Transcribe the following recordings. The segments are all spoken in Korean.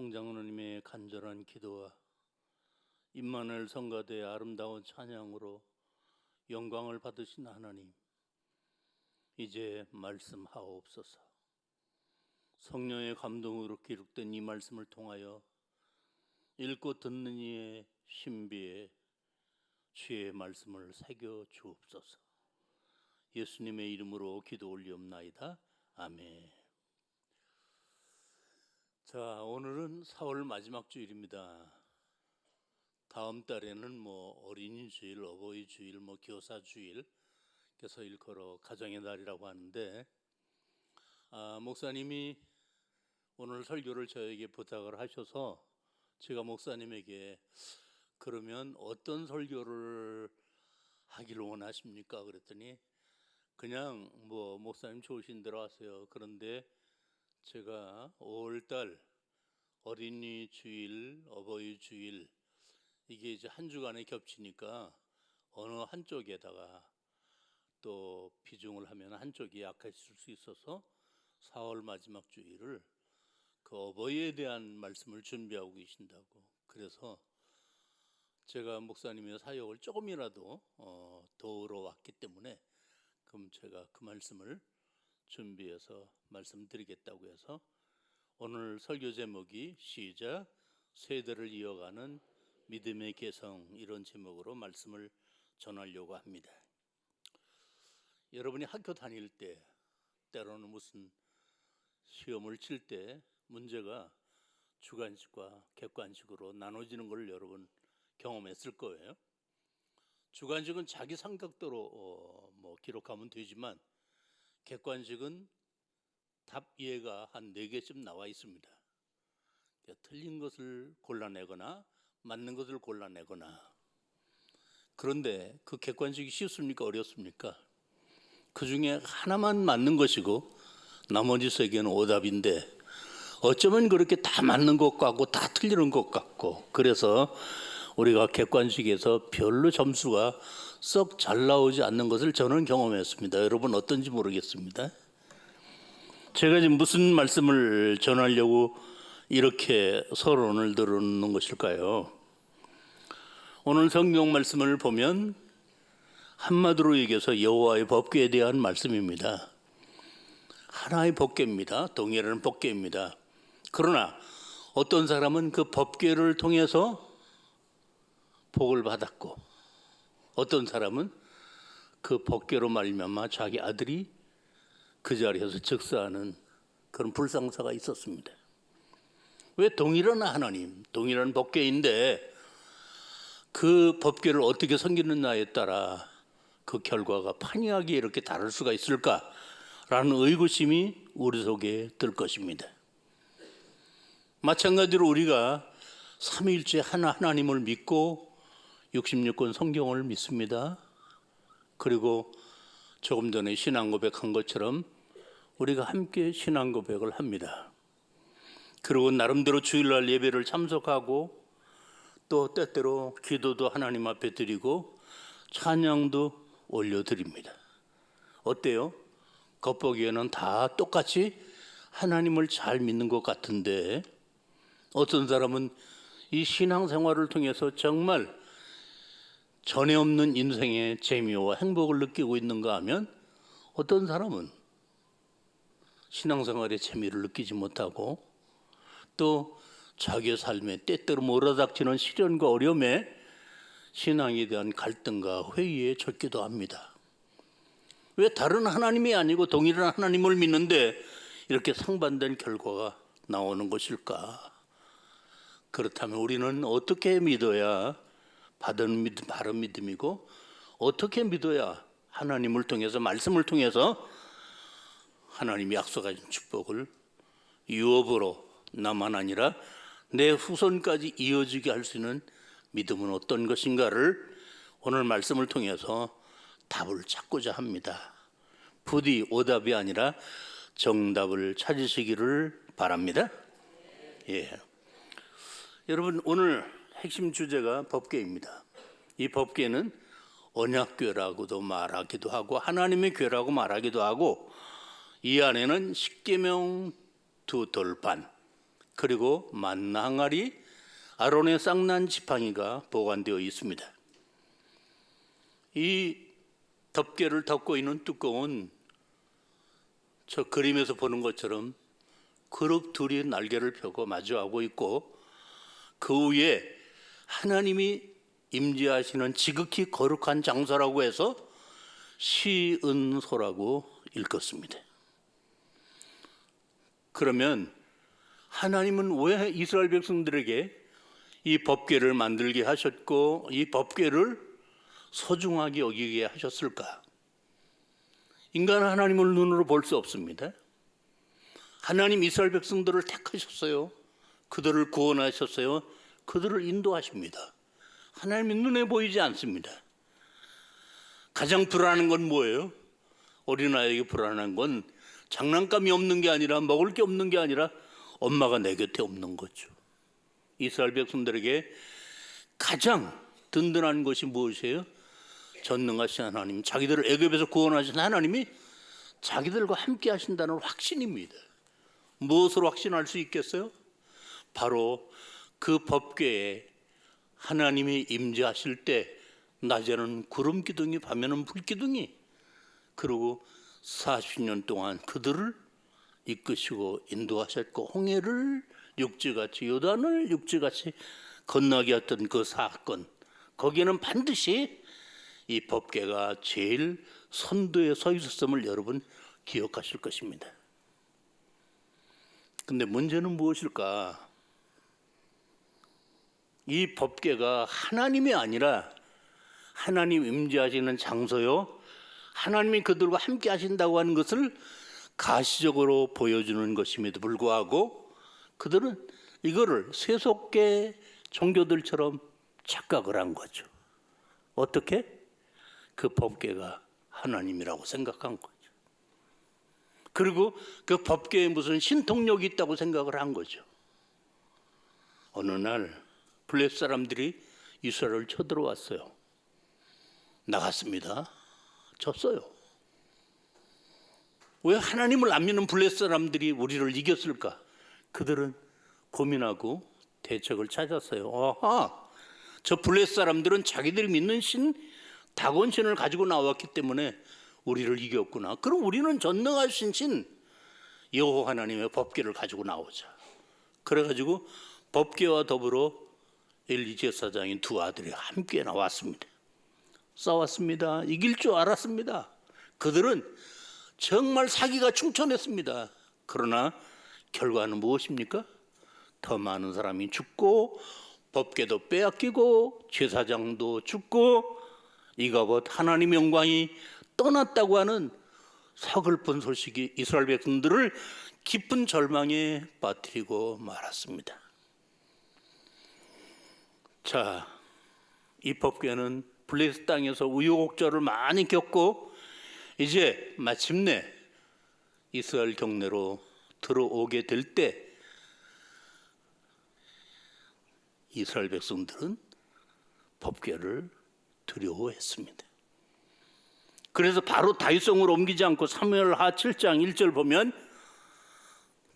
홍장로님의 간절한 기도와 임마누엘 성가대의 아름다운 찬양으로 영광을 받으신 하나님, 이제 말씀하옵소서. 성령의 감동으로 기록된 이 말씀을 통하여 읽고 듣는 이의 신비에 주의 말씀을 새겨 주옵소서. 예수님의 이름으로 기도 올리옵나이다. 아멘. 자, 오늘은 4월 마지막 주일입니다. 다음 달에는 어린이 주일, 어버이 주일, 교사 주일, 그래서 일컬어 가정의 날이라고 하는데, 목사님이 오늘 설교를 저에게 부탁을 하셔서 제가 목사님에게 그러면 어떤 설교를 하기를 원하십니까? 그랬더니 그냥 목사님 좋으신 대로 하세요. 그런데 제가 5월달 어린이 주일, 어버이 주일 이게 이제 한 주간에 겹치니까 어느 한쪽에다가 또 비중을 하면 한쪽이 약해질 수 있어서 4월 마지막 주일을 그 어버이에 대한 말씀을 준비하고 계신다고. 그래서 제가 목사님의 사역을 조금이라도 도우러 왔기 때문에 그럼 제가 그 말씀을 준비해서 말씀드리겠다고 해서 오늘 설교 제목이 시작 세대를 이어가는 믿음의 개성, 이런 제목으로 말씀을 전하려고 합니다. 여러분이 학교 다닐 때 때로는 무슨 시험을 칠 때 문제가 주관식과 객관식으로 나눠지는 걸 여러분 경험했을 거예요. 주관식은 자기 삼각도로 기록하면 되지만 객관식은 답 예가 한 4개쯤 나와 있습니다. 그러니까 틀린 것을 골라내거나 맞는 것을 골라내거나. 그런데 그 객관식이 쉽습니까? 어렵습니까? 그 중에 하나만 맞는 것이고 나머지 3개는 오답인데 어쩌면 그렇게 다 맞는 것 같고 다 틀리는 것 같고, 그래서 우리가 객관식에서 별로 점수가 썩 잘 나오지 않는 것을 저는 경험했습니다. 여러분 어떤지 모르겠습니다. 제가 지금 무슨 말씀을 전하려고 이렇게 서론을 들어놓는 것일까요? 오늘 성경 말씀을 보면 한마디로 얘기해서 여호와의 법궤에 대한 말씀입니다. 하나의 법궤입니다. 동일한 법궤입니다. 그러나 어떤 사람은 그 법궤를 통해서 복을 받았고 어떤 사람은 그 법궤로 말미암아 자기 아들이 그 자리에서 즉사하는 그런 불상사가 있었습니다. 왜? 동일한 하나님, 동일한 법궤인데 그 법궤를 어떻게 섬기느냐에 따라 그 결과가 판이하게 이렇게 다를 수가 있을까라는 의구심이 우리 속에 들 것입니다. 마찬가지로 우리가 삼위일체 하나님을 믿고 66권 성경을 믿습니다. 그리고 조금 전에 신앙 고백한 것처럼 우리가 함께 신앙 고백을 합니다. 그리고 나름대로 주일날 예배를 참석하고 또 때때로 기도도 하나님 앞에 드리고 찬양도 올려드립니다. 어때요? 겉보기에는 다 똑같이 하나님을 잘 믿는 것 같은데 어떤 사람은 이 신앙생활을 통해서 정말 전에 없는 인생의 재미와 행복을 느끼고 있는가 하면 어떤 사람은 신앙생활의 재미를 느끼지 못하고 또 자기의 삶에 때때로 몰아닥치는 시련과 어려움에 신앙에 대한 갈등과 회의에 젖기도 합니다. 왜 다른 하나님이 아니고 동일한 하나님을 믿는데 이렇게 상반된 결과가 나오는 것일까? 그렇다면 우리는 어떻게 믿어야 받은 믿음, 바른 믿음이고 어떻게 믿어야 하나님을 통해서 말씀을 통해서 하나님이 약속하신 축복을 유업으로 나만 아니라 내 후손까지 이어지게 할 수 있는 믿음은 어떤 것인가를 오늘 말씀을 통해서 답을 찾고자 합니다. 부디 오답이 아니라 정답을 찾으시기를 바랍니다. 예. 여러분 오늘 핵심 주제가 법궤입니다. 이 법궤는 언약궤라고도 말하기도 하고 하나님의 궤라고 말하기도 하고 이 안에는 십계명 두 돌판, 그리고 만나 항아리, 아론의 쌍난 지팡이가 보관되어 있습니다. 이 덮개를 덮고 있는 뚜껑은 저 그림에서 보는 것처럼 그룹 둘이 날개를 펴고 마주하고 있고, 그 위에 하나님이 임재하시는 지극히 거룩한 장소라고 해서 시은소라고 읽었습니다. 그러면 하나님은 왜 이스라엘 백성들에게 이 법궤를 만들게 하셨고 이 법궤를 소중하게 여기게 하셨을까? 인간은 하나님을 눈으로 볼 수 없습니다. 하나님 이스라엘 백성들을 택하셨어요. 그들을 구원하셨어요. 그들을 인도하십니다. 하나님이 눈에 보이지 않습니다. 가장 불안한 건 뭐예요? 어린아이에게 불안한 건 장난감이 없는 게 아니라, 먹을 게 없는 게 아니라 엄마가 내 곁에 없는 거죠. 이스라엘 백성들에게 가장 든든한 것이 무엇이에요? 전능하신 하나님, 자기들을 애굽에서 구원하신 하나님이 자기들과 함께 하신다는 확신입니다. 무엇으로 확신할 수 있겠어요? 바로 그 법궤에 하나님이 임재하실 때 낮에는 구름 기둥이, 밤에는 불 기둥이, 그리고 40년 동안 그들을 이끄시고 인도하셨고, 홍해를 육지같이, 요단을 육지같이 건너게 했던 그 사건, 거기에는 반드시 이 법궤가 제일 선두에 서 있었음을 여러분 기억하실 것입니다. 근데 문제는 무엇일까? 이 법궤가 하나님이 아니라 하나님 임재하시는 장소요, 하나님이 그들과 함께 하신다고 하는 것을 가시적으로 보여주는 것임에도 불구하고 그들은 이거를 세속계 종교들처럼 착각을 한 거죠. 어떻게? 그 법궤가 하나님이라고 생각한 거죠. 그리고 그 법궤에 무슨 신통력이 있다고 생각을 한 거죠. 어느 날 블레셋 사람들이 이스라엘을 쳐들어왔어요. 나갔습니다. 졌어요. 왜 하나님을 안 믿는 블레셋 사람들이 우리를 이겼을까? 그들은 고민하고 대책을 찾았어요. 저 블레셋 사람들은 자기들이 믿는 신, 다곤신을 가지고 나왔기 때문에 우리를 이겼구나. 그럼 우리는 전능하신 신 여호와 하나님의 법궤를 가지고 나오자. 그래가지고 법궤와 더불어 엘리 제사장인 두 아들이 함께 나왔습니다. 싸웠습니다. 이길 줄 알았습니다. 그들은 정말 사기가 충천했습니다. 그러나 결과는 무엇입니까? 더 많은 사람이 죽고 법궤도 빼앗기고 제사장도 죽고 이가봇 하나님의 영광이 떠났다고 하는 서글픈 소식이 이스라엘 백성들을 깊은 절망에 빠뜨리고 말았습니다. 자, 이 법궤는 블레셋 땅에서 우여곡절을 많이 겪고 이제 마침내 이스라엘 경내로 들어오게 될 때 이스라엘 백성들은 법궤를 두려워했습니다. 그래서 바로 다윗성으로 옮기지 않고 사무엘하 7장 1절 보면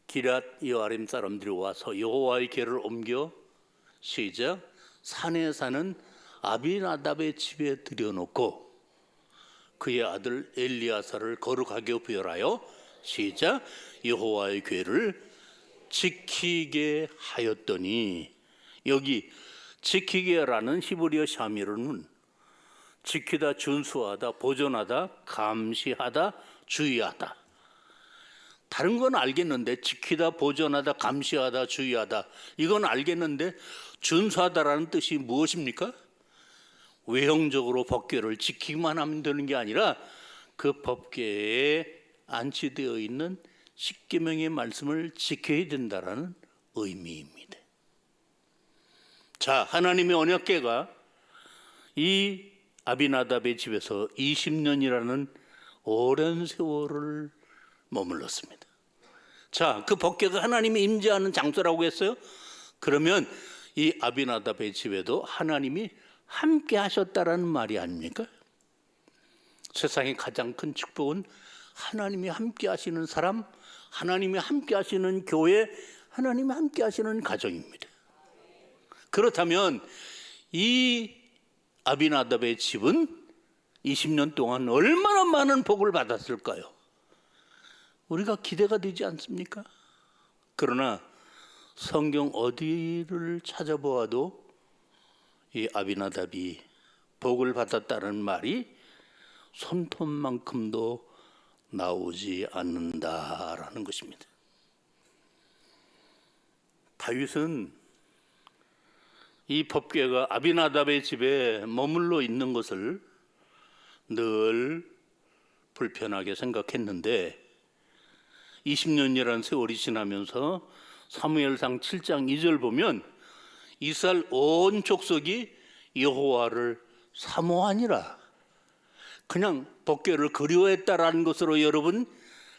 기럇 여아림 사람들이 와서 여호와의 궤를 옮겨 시작 산에 사는 아비나답의 집에 들여놓고 그의 아들 엘리야사를 거룩하게 부여하여 시작 여호와의 궤를 지키게 하였더니, 여기 지키게라는 히브리어 샤미르는 지키다, 준수하다, 보존하다, 감시하다, 주의하다. 다른 건 알겠는데 지키다, 보존하다, 감시하다, 주의하다 이건 알겠는데 준수하다라는 뜻이 무엇입니까? 외형적으로 법궤를 지키기만 하면 되는 게 아니라 그 법궤에 안치되어 있는 십계명의 말씀을 지켜야 된다라는 의미입니다. 자, 하나님의 언약궤가 이 아비나답의 집에서 20년이라는 오랜 세월을 머물렀습니다. 자, 그 법궤가 하나님이 임재하는 장소라고 했어요. 그러면 이 아비나답의 집에도 하나님이 함께 하셨다라는 말이 아닙니까? 세상의 가장 큰 축복은 하나님이 함께 하시는 사람, 하나님이 함께 하시는 교회, 하나님이 함께 하시는 가정입니다. 그렇다면 이 아비나답의 집은 20년 동안 얼마나 많은 복을 받았을까요? 우리가 기대가 되지 않습니까? 그러나 성경 어디를 찾아보아도 이 아비나답이 복을 받았다는 말이 손톱만큼도 나오지 않는다라는 것입니다. 다윗은 이 법궤가 아비나답의 집에 머물러 있는 것을 늘 불편하게 생각했는데 20년이라는 세월이 지나면서 사무엘상 7장 2절 보면 이스라엘 온 족속이 여호와를 사모하니라. 그냥 법궤를 그리워했다라는 것으로 여러분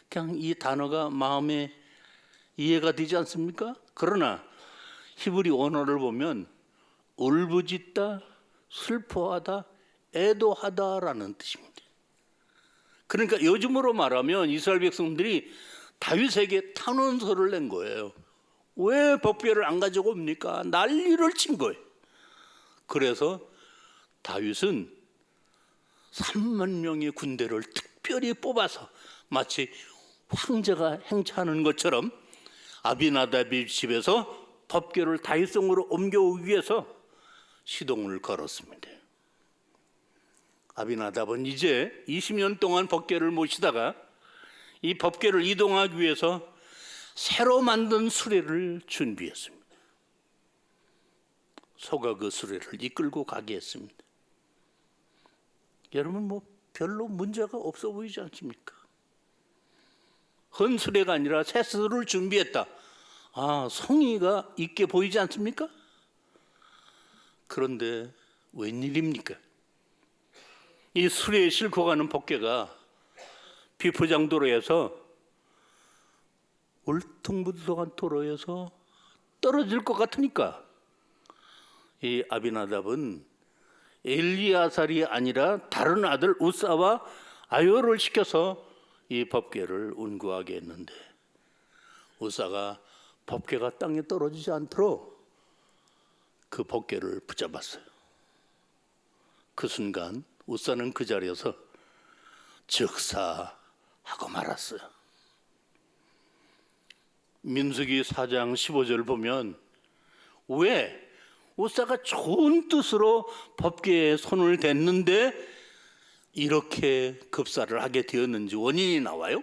그냥 이 단어가 마음에 이해가 되지 않습니까? 그러나 히브리 원어를 보면 울부짖다, 슬퍼하다, 애도하다라는 뜻입니다. 그러니까 요즘으로 말하면 이스라엘 백성들이 다윗에게 탄원서를 낸 거예요. 왜 법궤를 안 가지고 옵니까? 난리를 친 거예요. 그래서 다윗은 3만 명의 군대를 특별히 뽑아서 마치 황제가 행차하는 것처럼 아비나답의 집에서 법궤를 다윗성으로 옮겨오기 위해서 시동을 걸었습니다. 아비나답은 이제 20년 동안 법궤를 모시다가 이 법궤를 이동하기 위해서 새로 만든 수레를 준비했습니다. 소가 그 수레를 이끌고 가게 했습니다. 여러분 뭐 별로 문제가 없어 보이지 않습니까? 헌수레가 아니라 새 수레를 준비했다. 성의가 있게 보이지 않습니까? 그런데 웬일입니까? 이 수레에 싣고 가는 법궤가 비포장도로에서 울퉁불퉁한 도로에서 떨어질 것 같으니까 이 아비나답은 엘리야살이 아니라 다른 아들 우사와 아요를 시켜서 이 법궤를 운구하게 했는데 우사가 법궤가 땅에 떨어지지 않도록 그 법궤를 붙잡았어요. 그 순간 우사는 그 자리에서 즉사하고 말았어요. 민수기 4장 15절 보면 왜 우사가 좋은 뜻으로 법궤에 손을 댔는데 이렇게 급사를 하게 되었는지 원인이 나와요?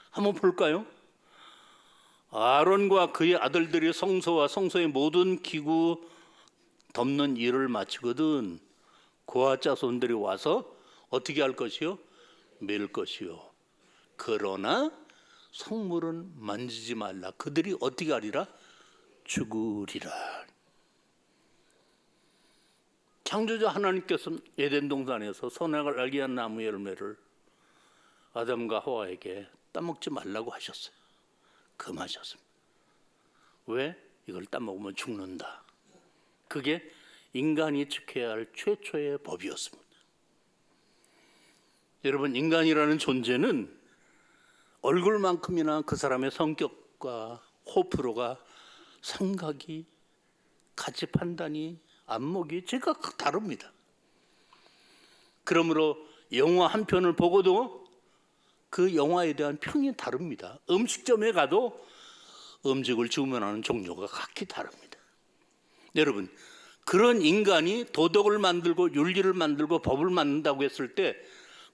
한번 볼까요? 아론과 그의 아들들이 성소와 성소의 모든 기구 덮는 일을 마치거든 고아 자손들이 와서 어떻게 할 것이요? 맬 것이요. 그러나 성물은 만지지 말라. 그들이 어떻게 하리라? 죽으리라. 창조자 하나님께서는 에덴 동산에서 선악을 알게 한 나무 열매를 아담과 하와에게 따먹지 말라고 하셨어요. 금하셨습니다. 왜? 이걸 따먹으면 죽는다. 그게 인간이 지켜야 할 최초의 법이었습니다. 여러분, 인간이라는 존재는 얼굴만큼이나 그 사람의 성격과 호불호가 생각이 가치 판단이 안목이 제각 다릅니다. 그러므로 영화 한 편을 보고도 그 영화에 대한 평이 다릅니다. 음식점에 가도 음식을 주문하는 종류가 각기 다릅니다. 여러분, 그런 인간이 도덕을 만들고 윤리를 만들고 법을 만든다고 했을 때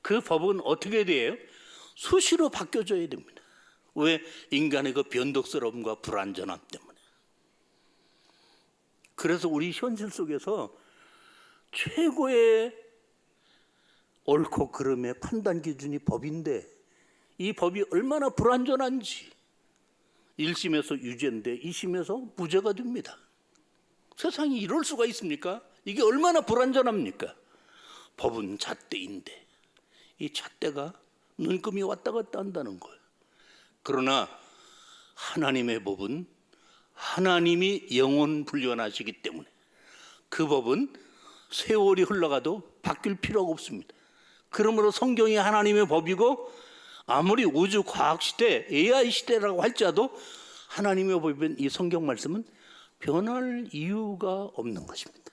그 법은 어떻게 돼요? 수시로 바뀌어져야 됩니다. 왜? 인간의 그 변덕스러움과 불완전함 때문에. 그래서 우리 현실 속에서 최고의 옳고 그름의 판단 기준이 법인데 이 법이 얼마나 불완전한지 1심에서 유죄인데 2심에서 무죄가 됩니다. 세상이 이럴 수가 있습니까? 이게 얼마나 불완전합니까? 법은 잣대인데 이 잣대가 눈금이 왔다 갔다 한다는 거예요. 그러나 하나님의 법은 하나님이 영원 불변하시기 때문에 그 법은 세월이 흘러가도 바뀔 필요가 없습니다. 그러므로 성경이 하나님의 법이고 아무리 우주 과학 시대, AI 시대라고 할지라도 하나님의 법인 이 성경 말씀은 변할 이유가 없는 것입니다.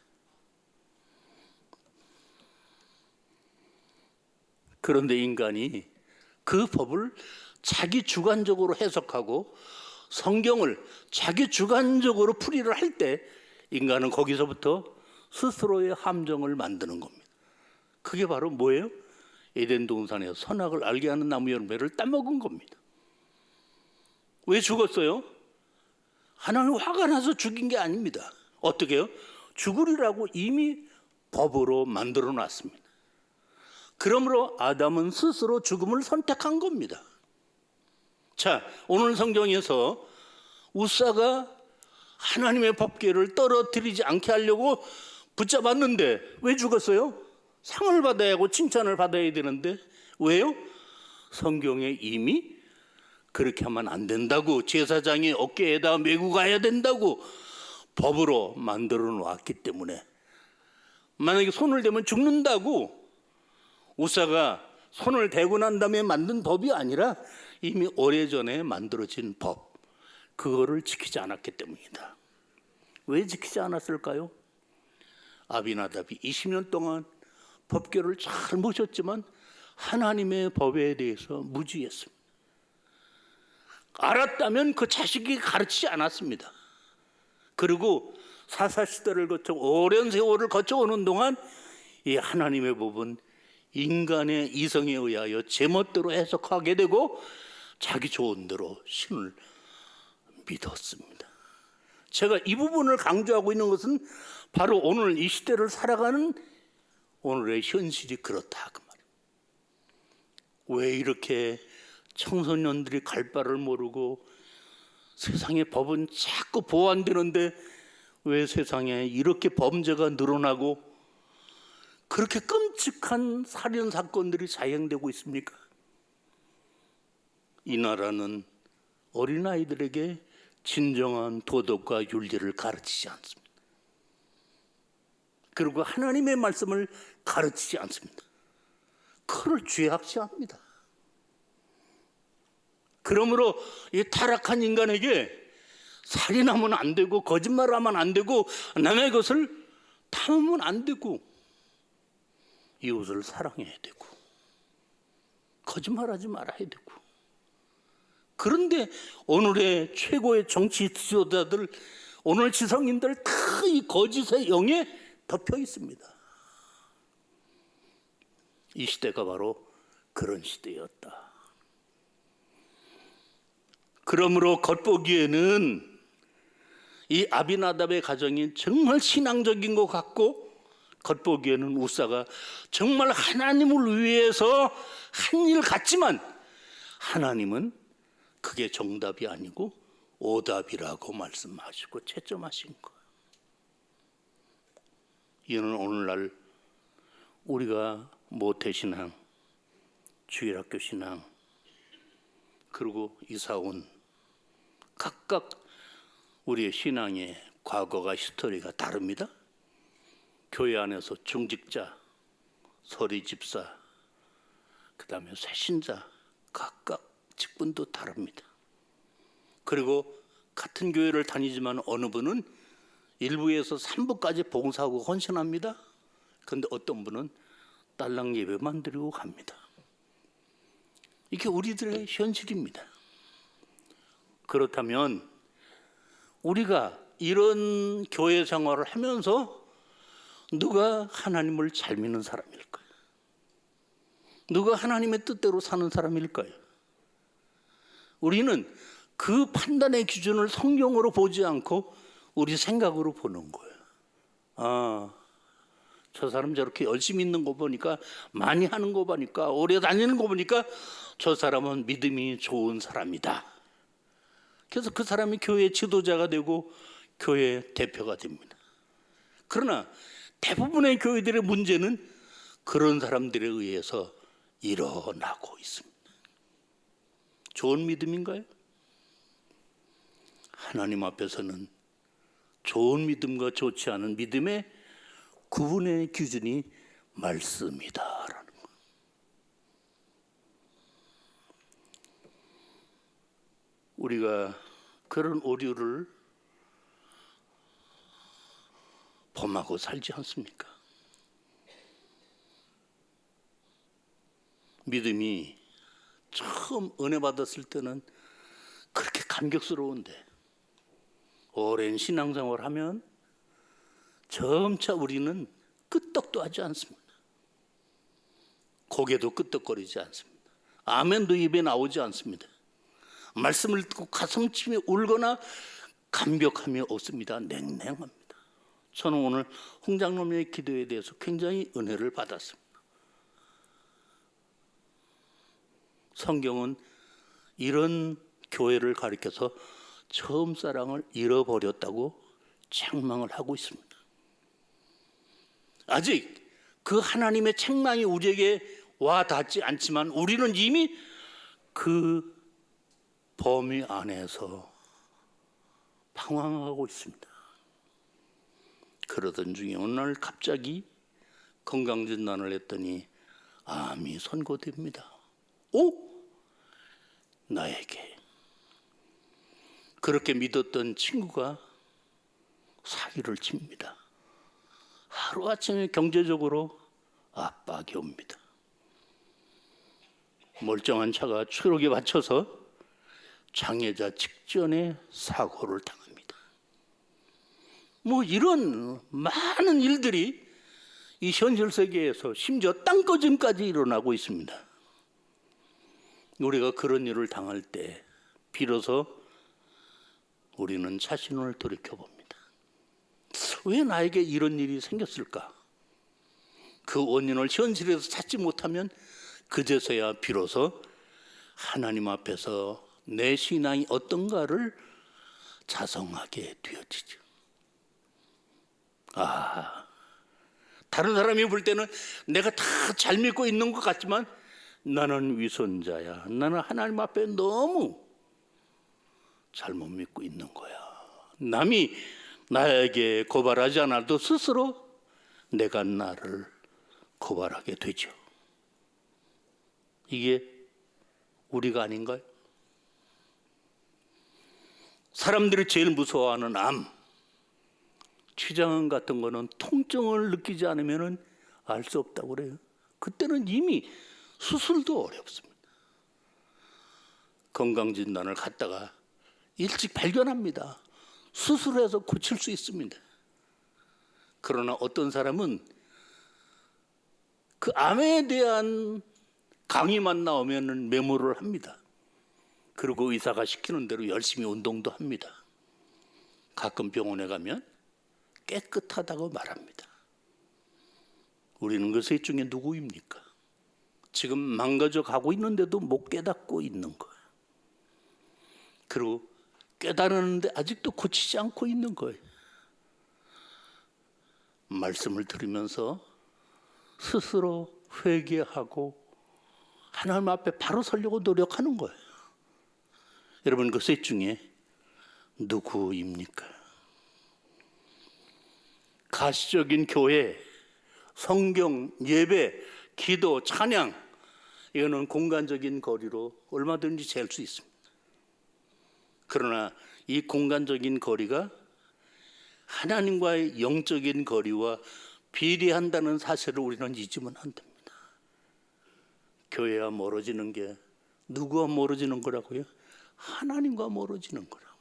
그런데 인간이 그 법을 자기 주관적으로 해석하고 성경을 자기 주관적으로 풀이를 할 때 인간은 거기서부터 스스로의 함정을 만드는 겁니다. 그게 바로 뭐예요? 에덴 동산에서 선악을 알게 하는 나무 열매를 따먹은 겁니다. 왜 죽었어요? 하나님 화가 나서 죽인 게 아닙니다. 어떻게 해요? 죽으리라고 이미 법으로 만들어 놨습니다. 그러므로 아담은 스스로 죽음을 선택한 겁니다. 자, 오늘 성경에서 우사가 하나님의 법궤를 떨어뜨리지 않게 하려고 붙잡았는데 왜 죽었어요? 상을 받아야 하고 칭찬을 받아야 되는데 왜요? 성경에 이미 그렇게 하면 안 된다고, 제사장의 어깨에다 메고 가야 된다고 법으로 만들어 놓았기 때문에 만약에 손을 대면 죽는다고 우사가 손을 대고 난 다음에 만든 법이 아니라 이미 오래전에 만들어진 법, 그거를 지키지 않았기 때문이다. 왜 지키지 않았을까요? 아비나답이 20년 동안 법궤를 잘 모셨지만 하나님의 법에 대해서 무지했습니다. 알았다면 그 자식이 가르치지 않았습니다. 그리고 사사시대를 거쳐 오랜 세월을 거쳐오는 동안 이 하나님의 법은 인간의 이성에 의하여 제멋대로 해석하게 되고 자기 좋은 대로 신을 믿었습니다. 제가 이 부분을 강조하고 있는 것은 바로 오늘 이 시대를 살아가는 오늘의 현실이 그렇다 그 말이에요. 왜 이렇게 청소년들이 갈 바를 모르고 세상의 법은 자꾸 보완되는데 왜 세상에 이렇게 범죄가 늘어나고 그렇게 끔찍한 살인 사건들이 자행되고 있습니까? 이 나라는 어린아이들에게 진정한 도덕과 윤리를 가르치지 않습니다. 그리고 하나님의 말씀을 가르치지 않습니다. 그를 죄악시합니다. 그러므로 이 타락한 인간에게 살인하면 안 되고 거짓말하면 안 되고 남의 것을 탐하면 안 되고 이웃을 사랑해야 되고 거짓말하지 말아야 되고. 그런데 오늘의 최고의 정치 지도자들, 오늘 지성인들 다 이 거짓의 영에 덮여 있습니다. 이 시대가 바로 그런 시대였다. 그러므로 겉보기에는 이 아비나답의 가정이 정말 신앙적인 것 같고 겉보기에는 우사가 정말 하나님을 위해서 한 일 같지만 하나님은 그게 정답이 아니고 오답이라고 말씀하시고 채점하신 거예요. 이는 오늘날 우리가 모태신앙, 주일학교 신앙, 그리고 이사온 각각 우리의 신앙의 과거가 히스토리가 다릅니다. 교회 안에서 중직자, 서리집사, 그 다음에 새신자 각각 직분도 다릅니다. 그리고 같은 교회를 다니지만 어느 분은 1부에서 3부까지 봉사하고 헌신합니다. 그런데 어떤 분은 딸랑 예배만 드리고 갑니다. 이게 우리들의 현실입니다. 그렇다면 우리가 이런 교회 생활을 하면서 누가 하나님을 잘 믿는 사람일까요? 누가 하나님의 뜻대로 사는 사람일까요? 우리는 그 판단의 기준을 성경으로 보지 않고 우리 생각으로 보는 거예요. 아, 저 사람 저렇게 열심히 있는 거 보니까, 많이 하는 거 보니까, 오래 다니는 거 보니까 저 사람은 믿음이 좋은 사람이다. 그래서 그 사람이 교회 지도자가 되고 교회 대표가 됩니다. 그러나 대부분의 교회들의 문제는 그런 사람들에 의해서 일어나고 있습니다. 좋은 믿음인가요? 하나님 앞에서는 좋은 믿음과 좋지 않은 믿음의 구분의 기준이 말씀이다라는 거. 우리가 그런 오류를 범하고 살지 않습니까? 믿음이 처음 은혜 받았을 때는 그렇게 감격스러운데 오랜 신앙생활을 하면 점차 우리는 끄떡도 하지 않습니다. 고개도 끄떡거리지 않습니다. 아멘도 입에 나오지 않습니다. 말씀을 듣고 가슴치며 울거나 감격함이 없습니다. 냉랭합니다. 저는 오늘 홍 장로님의 기도에 대해서 굉장히 은혜를 받았습니다. 성경은 이런 교회를 가리켜서 처음 사랑을 잃어버렸다고 책망을 하고 있습니다. 아직 그 하나님의 책망이 우리에게 와 닿지 않지만 우리는 이미 그 범위 안에서 방황하고 있습니다. 그러던 중에 어느 날 갑자기 건강진단을 했더니 암이 선고됩니다. 오? 나에게 그렇게 믿었던 친구가 사기를 칩니다. 하루아침에 경제적으로 압박이 옵니다. 멀쩡한 차가 추락에 맞춰서 장애자 직전에 사고를 당합니다. 뭐 이런 많은 일들이 이 현실 세계에서 심지어 땅꺼짐까지 일어나고 있습니다. 우리가 그런 일을 당할 때 비로소 우리는 자신을 돌이켜봅니다. 왜 나에게 이런 일이 생겼을까? 그 원인을 현실에서 찾지 못하면 그제서야 비로소 하나님 앞에서 내 신앙이 어떤가를 자성하게 되어지죠. 다른 사람이 볼 때는 내가 다 잘 믿고 있는 것 같지만 나는 위선자야. 나는 하나님 앞에 너무 잘못 믿고 있는 거야. 남이 나에게 고발하지 않아도 스스로 내가 나를 고발하게 되죠. 이게 우리가 아닌가요? 사람들이 제일 무서워하는 암, 췌장암 같은 거는 통증을 느끼지 않으면 알 수 없다고 그래요. 그때는 이미 수술도 어렵습니다. 건강진단을 갖다가 일찍 발견합니다. 수술해서 고칠 수 있습니다. 그러나 어떤 사람은 그 암에 대한 강의만 나오면 메모를 합니다. 그리고 의사가 시키는 대로 열심히 운동도 합니다. 가끔 병원에 가면 깨끗하다고 말합니다. 우리는 그 셋 중에 누구입니까? 지금 망가져 가고 있는데도 못 깨닫고 있는 거예요. 그리고 깨달았는데 아직도 고치지 않고 있는 거예요. 말씀을 들으면서 스스로 회개하고 하나님 앞에 바로 서려고 노력하는 거예요. 여러분 그 셋 중에 누구입니까? 가시적인 교회, 성경, 예배, 기도, 찬양 이거는 공간적인 거리로 얼마든지 잴 수 있습니다. 그러나 이 공간적인 거리가 하나님과의 영적인 거리와 비례한다는 사실을 우리는 잊으면 안 됩니다. 교회와 멀어지는 게 누구와 멀어지는 거라고요? 하나님과 멀어지는 거라고.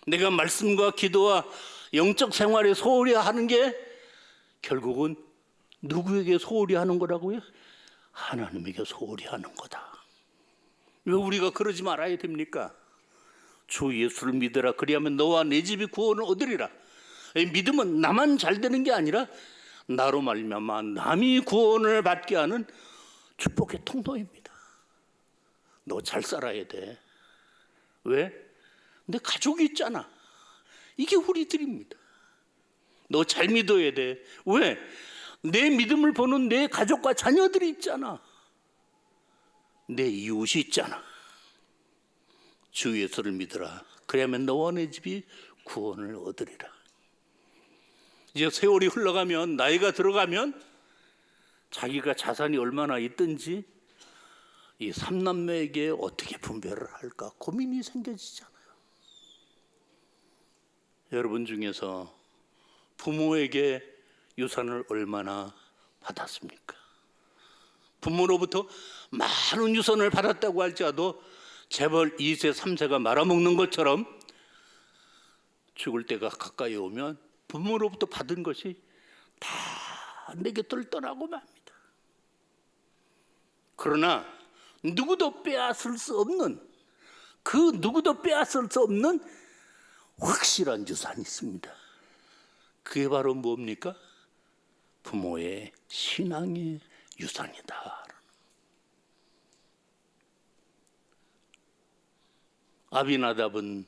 내가 말씀과 기도와 영적 생활에 소홀히 하는 게 결국은 누구에게 소홀히 하는 거라고요? 하나님에게 소홀히 하는 거다. 왜 우리가 그러지 말아야 됩니까? 주 예수를 믿으라. 그리하면 너와 내 집이 구원을 얻으리라. 믿음은 나만 잘 되는 게 아니라 나로 말미암아 남이 구원을 받게 하는 축복의 통로입니다. 너 잘 살아야 돼. 왜? 내 가족이 있잖아. 이게 우리들입니다. 너 잘 믿어야 돼. 왜? 내 믿음을 보는 내 가족과 자녀들이 있잖아. 내 이웃이 있잖아. 주 예수를 믿으라. 그래야만 너와 내 집이 구원을 얻으리라. 이제 세월이 흘러가면 나이가 들어가면 자기가 자산이 얼마나 있든지 이 삼남매에게 어떻게 분배를 할까 고민이 생겨지잖아요. 여러분 중에서 부모에게 유산을 얼마나 받았습니까? 부모로부터 많은 유산을 받았다고 할지라도 재벌 2세, 3세가 말아먹는 것처럼 죽을 때가 가까이 오면 부모로부터 받은 것이 다 내 곁을 떠나고 맙니다. 그러나 누구도 빼앗을 수 없는, 그 누구도 빼앗을 수 없는 확실한 유산이 있습니다. 그게 바로 뭡니까? 부모의 신앙의 유산이다. 아비나답은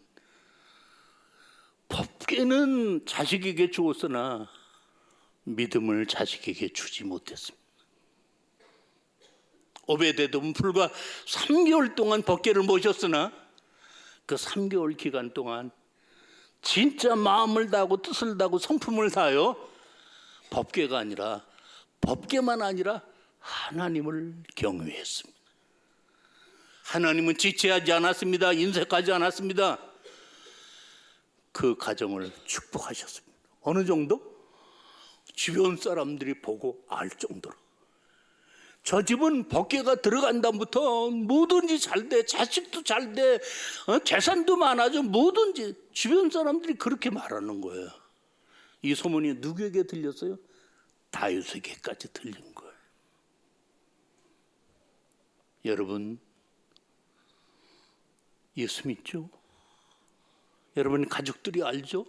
법궤는 자식에게 주었으나 믿음을 자식에게 주지 못했습니다. 오베데돔은 불과 3개월 동안 법궤를 모셨으나 그 3개월 기간 동안 진짜 마음을 다하고 뜻을 다하고 성품을 다하여 법궤가 아니라, 법궤만 아니라 하나님을 경외했습니다. 하나님은 지체하지 않았습니다. 인색하지 않았습니다. 그 가정을 축복하셨습니다. 어느 정도? 주변 사람들이 보고 알 정도로. 저 집은 법궤가 들어간 다음부터 뭐든지 잘 돼, 자식도 잘 돼, 재산도 많아져, 뭐든지. 주변 사람들이 그렇게 말하는 거예요. 이 소문이 누구에게 들렸어요? 다윗에게까지 들린 거예요. 여러분, 예수 믿죠? 여러분 가족들이 알죠?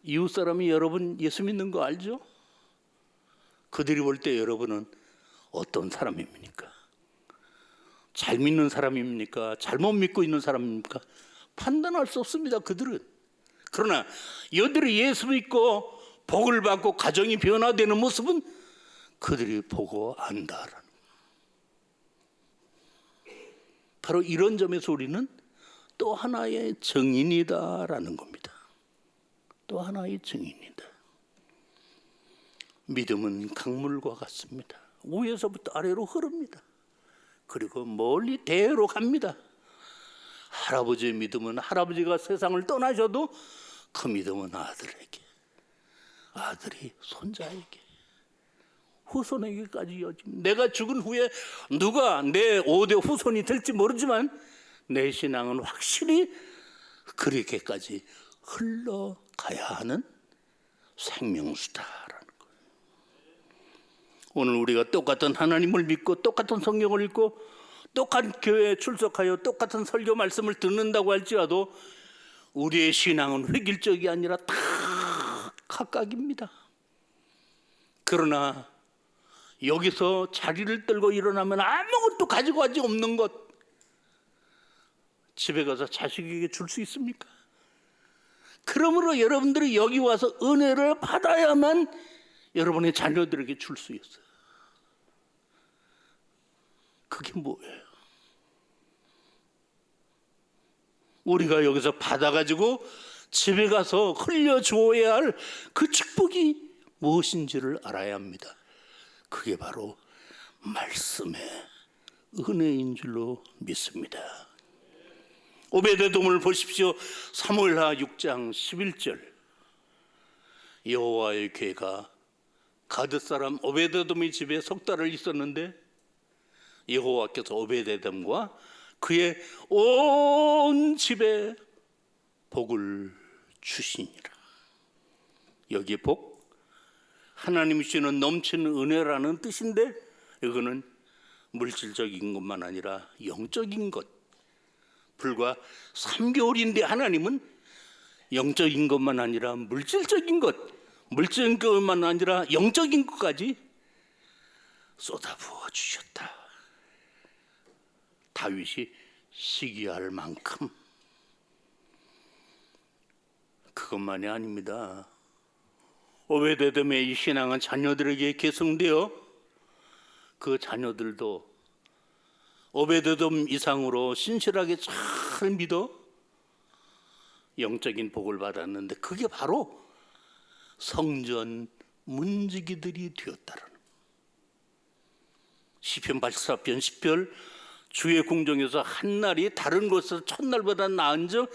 이웃 사람이 여러분 예수 믿는 거 알죠? 그들이 볼 때 여러분은 어떤 사람입니까? 잘 믿는 사람입니까? 잘못 믿고 있는 사람입니까? 판단할 수 없습니다. 그들은. 그러나 여들이 예수 믿고 복을 받고 가정이 변화되는 모습은 그들이 보고 안다라는. 바로 이런 점에서 우리는 또 하나의 증인이다라는 겁니다. 또 하나의 증인이다. 믿음은 강물과 같습니다. 위에서부터 아래로 흐릅니다. 그리고 멀리 대로 갑니다. 할아버지의 믿음은 할아버지가 세상을 떠나셔도 그 믿음은 아들에게, 아들이 손자에게, 후손에게까지 이어집니다. 내가 죽은 후에 누가 내 5대 후손이 될지 모르지만 내 신앙은 확실히 그에게까지 흘러가야 하는 생명수다라는 거예요. 오늘 우리가 똑같은 하나님을 믿고 똑같은 성경을 읽고 똑같은 교회에 출석하여 똑같은 설교 말씀을 듣는다고 할지라도 우리의 신앙은 획일적이 아니라 다 각각입니다. 그러나 여기서 자리를 떨고 일어나면 아무것도 가지고 가지 없는 것, 집에 가서 자식에게 줄 수 있습니까? 그러므로 여러분들이 여기 와서 은혜를 받아야만 여러분의 자녀들에게 줄 수 있어요. 그게 뭐예요? 우리가 여기서 받아가지고 집에 가서 흘려주어야 할 그 축복이 무엇인지를 알아야 합니다. 그게 바로 말씀의 은혜인 줄로 믿습니다. 오베데돔을 보십시오. 사무엘하 6장 11절. 여호와의 괴가 가드 사람 오베데돔의 집에 석 달을 있었는데 여호와께서 오베데돔과 그의 온 집에 복을 주시니라. 여기 복, 하나님이 주시는 넘치는 은혜라는 뜻인데 이거는 물질적인 것만 아니라 영적인 것. 불과 3개월인데 하나님은 영적인 것만 아니라 물질적인 것, 물질적인 것만 아니라 영적인 것까지 쏟아부어 주셨다. 다윗이 시기할 만큼. 그것만이 아닙니다. 오베데돔의 이 신앙은 자녀들에게 계승되어 그 자녀들도 오베데돔 이상으로 신실하게 잘 믿어 영적인 복을 받았는데 그게 바로 성전 문지기들이 되었다는. 시편 84편 10편 주의 궁정에서 한 날이 다른 곳에서 첫날보다 나은즉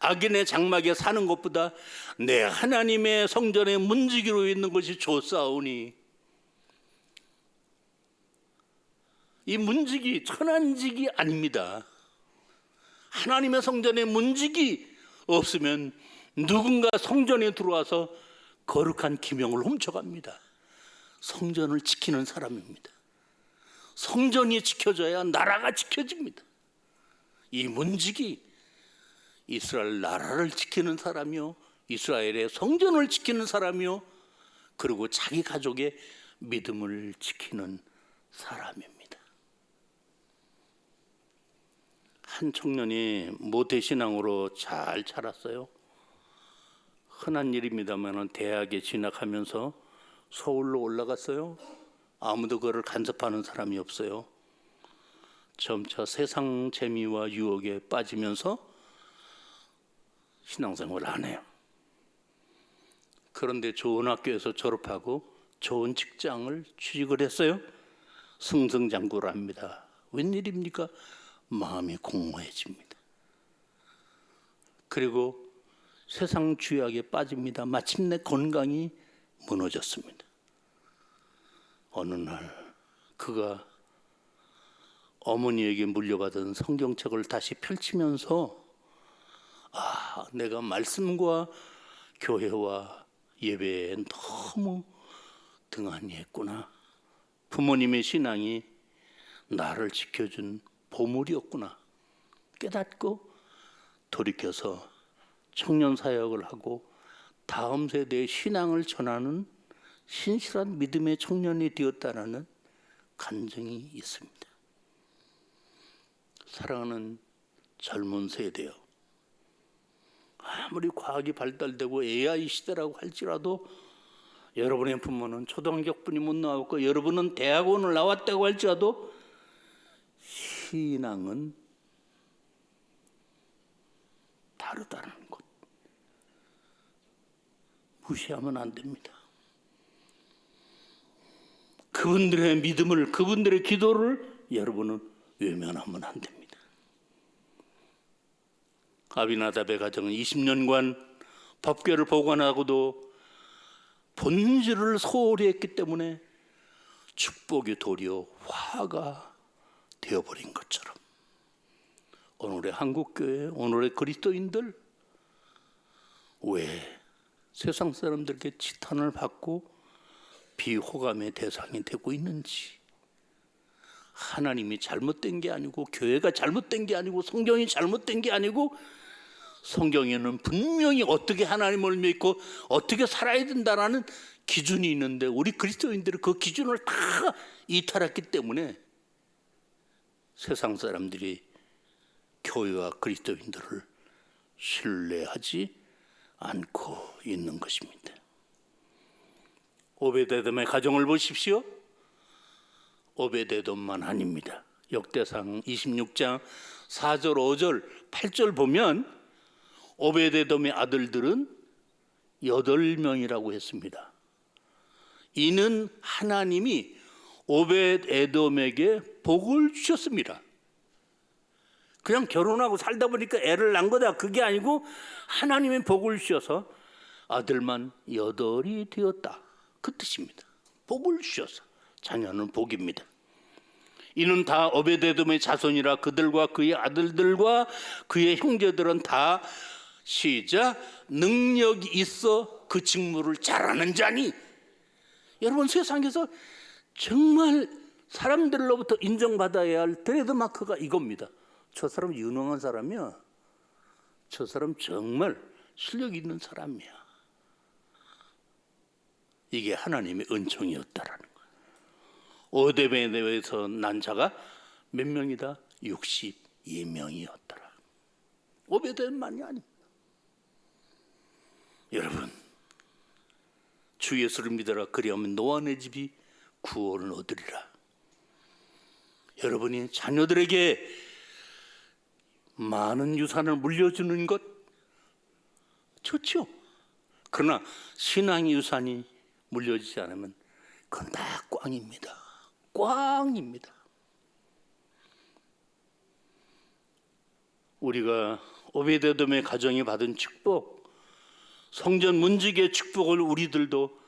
악인의 장막에 사는 것보다 내 하나님의 성전에 문지기로 있는 것이 좋사오니, 이 문지기 천한직이 아닙니다. 하나님의 성전에 문지기 없으면 누군가 성전에 들어와서 거룩한 기명을 훔쳐갑니다. 성전을 지키는 사람입니다. 성전이 지켜져야 나라가 지켜집니다. 이 문지기, 이스라엘 나라를 지키는 사람이요, 이스라엘의 성전을 지키는 사람이요, 그리고 자기 가족의 믿음을 지키는 사람입니다. 한 청년이 모태신앙으로 잘 자랐어요. 흔한 일입니다만 대학에 진학하면서 서울로 올라갔어요. 아무도 그를 간섭하는 사람이 없어요. 점차 세상 재미와 유혹에 빠지면서 신앙생활을 안 해요. 그런데 좋은 학교에서 졸업하고 좋은 직장을 취직을 했어요. 승승장구를 합니다. 웬일입니까? 마음이 공허해집니다. 그리고 세상 죄악에 빠집니다. 마침내 건강이 무너졌습니다. 어느 날 그가 어머니에게 물려받은 성경책을 다시 펼치면서 내가 말씀과 교회와 예배에 너무 등한히 했구나. 부모님의 신앙이 나를 지켜준 보물이었구나 깨닫고 돌이켜서 청년 사역을 하고 다음 세대의 신앙을 전하는 신실한 믿음의 청년이 되었다는 간증이 있습니다. 사랑하는 젊은 세대요, 아무리 과학이 발달되고 AI 시대라고 할지라도 여러분의 부모는 초등학교뿐이 못 나왔고 여러분은 대학원을 나왔다고 할지라도 신앙은 다르다는 것 무시하면 안 됩니다. 그분들의 믿음을, 그분들의 기도를 여러분은 외면하면 안 됩니다. 아비나답의 가정은 20년간 법궤를 보관하고도 본질을 소홀히 했기 때문에 축복이 도리어 화가 되어버린 것처럼 오늘의 한국교회, 오늘의 그리스도인들 왜 세상 사람들에게 지탄을 받고 비호감의 대상이 되고 있는지, 하나님이 잘못된 게 아니고 교회가 잘못된 게 아니고 성경이 잘못된 게 아니고 성경에는 분명히 어떻게 하나님을 믿고 어떻게 살아야 된다라는 기준이 있는데 우리 그리스도인들은 그 기준을 다 이탈했기 때문에 세상 사람들이 교회와 그리스도인들을 신뢰하지 않고 있는 것입니다. 오베데돔의 가정을 보십시오. 오베데돔만 아닙니다. 역대상 26장 4절, 5절, 8절 보면 오베데돔의 아들들은 8명이라고 했습니다. 이는 하나님이 오벳에돔에게 복을 주셨습니다. 그냥 결혼하고 살다 보니까 애를 낳은 거다, 그게 아니고 하나님의 복을 주셔서 아들만 8이 되었다, 그 뜻입니다. 복을 주셔서 자녀는 복입니다. 이는 다 오벳에돔의 자손이라 그들과 그의 아들들과 그의 형제들은 다 시작 능력이 있어 그 직무를 잘하는 자니. 여러분, 세상에서 정말 사람들로부터 인정받아야 할 트레이드마크가 이겁니다. 저 사람 유능한 사람이야, 저 사람 정말 실력 있는 사람이야. 이게 하나님의 은총이었다라는 거예요. 오데베에서 난 자가 몇 명이다? 62명이었더라. 오베데만이 아닙니다. 여러분, 주 예수를 믿어라, 그리하면 너와 내 집이 구원을 얻으리라. 여러분이 자녀들에게 많은 유산을 물려주는 것 좋죠. 그러나 신앙의 유산이 물려지지 않으면 그건 다 꽝입니다. 꽝입니다. 우리가 오베데돔의 가정이 받은 축복, 성전 문지기의 축복을 우리들도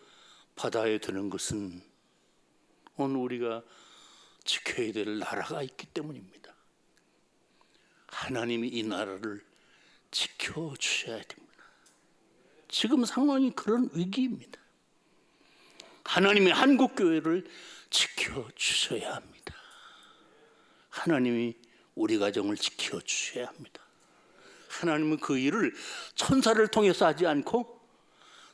받아야 되는 것은 오늘 우리가 지켜야 될 나라가 있기 때문입니다. 하나님이 이 나라를 지켜주셔야 됩니다. 지금 상황이 그런 위기입니다. 하나님이 한국교회를 지켜주셔야 합니다. 하나님이 우리 가정을 지켜주셔야 합니다. 하나님은 그 일을 천사를 통해서 하지 않고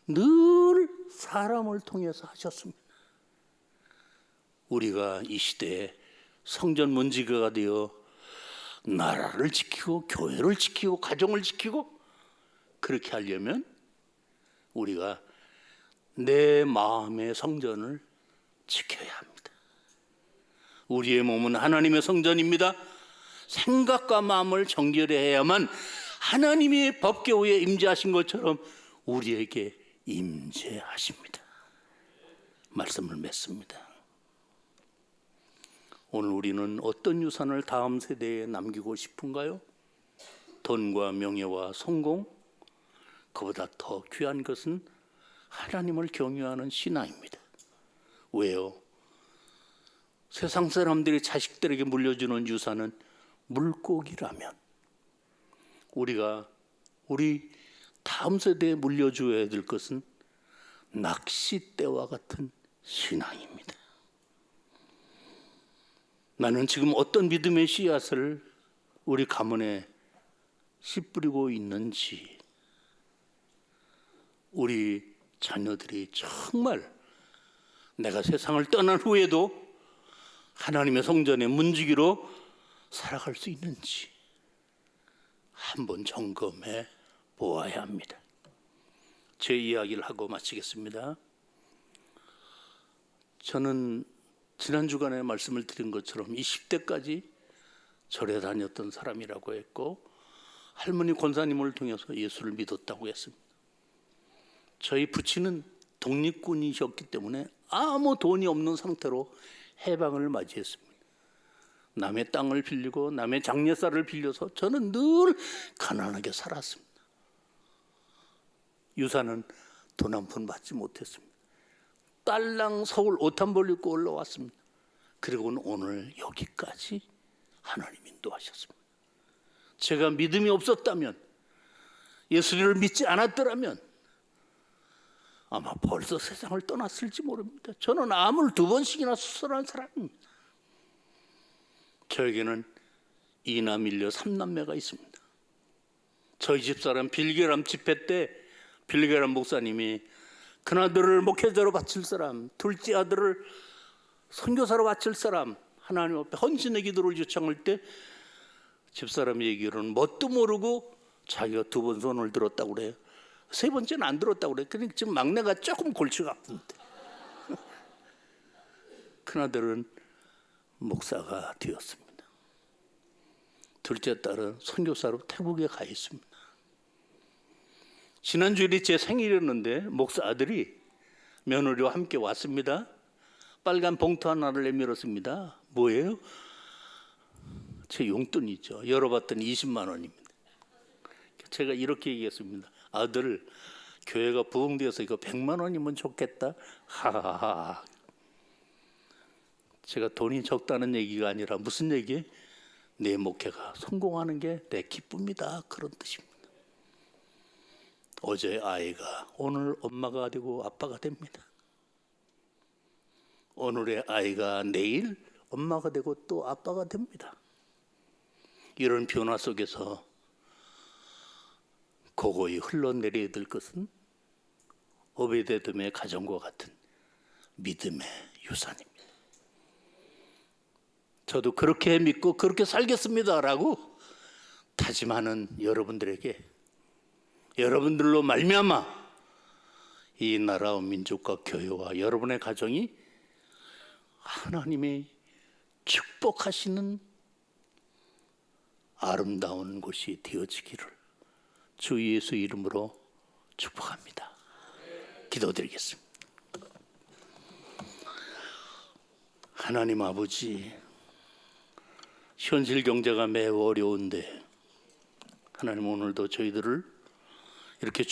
늘 사람을 통해서 하셨습니다. 우리가 이 시대에 성전 문지기가 되어 나라를 지키고 교회를 지키고 가정을 지키고 그렇게 하려면 우리가 내 마음의 성전을 지켜야 합니다. 우리의 몸은 하나님의 성전입니다. 생각과 마음을 정결해야만 하나님이 법궤후에 임재하신 것처럼 우리에게 임재하십니다. 말씀을 맺습니다. 오늘 우리는 어떤 유산을 다음 세대에 남기고 싶은가요? 돈과 명예와 성공, 그보다 더 귀한 것은 하나님을 경외하는 신앙입니다. 왜요? 세상 사람들이 자식들에게 물려주는 유산은 물고기라면 우리 다음 세대에 물려줘야 될 것은 낚싯대와 같은 신앙입니다. 나는 지금 어떤 믿음의 씨앗을 우리 가문에 씨 뿌리고 있는지, 우리 자녀들이 정말 내가 세상을 떠난 후에도 하나님의 성전의 문지기로 살아갈 수 있는지 한번 점검해 보아야 합니다. 제 이야기를 하고 마치겠습니다. 저는 지난 주간에 말씀을 드린 것처럼 20대까지 절에 다녔던 사람이라고 했고, 할머니 권사님을 통해서 예수를 믿었다고 했습니다. 저희 부친은 독립군이셨기 때문에 아무 돈이 없는 상태로 해방을 맞이했습니다. 남의 땅을 빌리고 남의 장례쌀을 빌려서 저는 늘 가난하게 살았습니다. 유산은 돈 한 푼 받지 못했습니다. 딸랑 서울 옷 한 벌 입고 올라왔습니다. 그리고는 오늘 여기까지 하나님 인도하셨습니다. 제가 믿음이 없었다면, 예수를 믿지 않았더라면 아마 벌써 세상을 떠났을지 모릅니다. 저는 암을 2번씩이나 수술한 사람입니다. 저에게는 2남일녀 3남매가 있습니다. 저희 집사람 빌게람 집회 때 빌게람 목사님이 큰아들을 목회자로 바칠 사람, 둘째 아들을 선교사로 바칠 사람, 하나님 앞에 헌신의 기도를 요청할 때 집사람이 얘기로는 뭣도 모르고 자기가 2번 손을 들었다고 그래요. 3번째는 안 들었다고 그래요. 그러니까 지금 막내가 조금 골치가 아픕니다. 큰아들은 목사가 되었습니다. 둘째 딸은 선교사로 태국에 가 있습니다. 지난주일이 제 생일이었는데 목사 아들이 며느리와 함께 왔습니다. 빨간 봉투 하나를 내밀었습니다. 뭐예요? 제 용돈이죠. 열어봤더니 20만 원입니다. 제가 이렇게 얘기했습니다. 아들, 교회가 부흥되어서 이거 100만 원이면 좋겠다. 하하하. 제가 돈이 적다는 얘기가 아니라 무슨 얘기? 내 목회가 성공하는 게 내 기쁨이다, 그런 뜻입니다. 어제 아이가 오늘 엄마가 되고 아빠가 됩니다. 오늘의 아이가 내일 엄마가 되고 또 아빠가 됩니다. 이런 변화 속에서 고고히 흘러내려야 될 것은 오베데돔의 가정과 같은 믿음의 유산입니다. 저도 그렇게 믿고 그렇게 살겠습니다라고 다짐하는 여러분들에게, 여러분들로 말미암아 이 나라와 민족과 교회와 여러분의 가정이 하나님이 축복하시는 아름다운 곳이 되어지기를 주 예수 이름으로 축복합니다. 기도드리겠습니다. 하나님 아버지, 현실 경제가 매우 어려운데 하나님 오늘도 저희들을 이렇게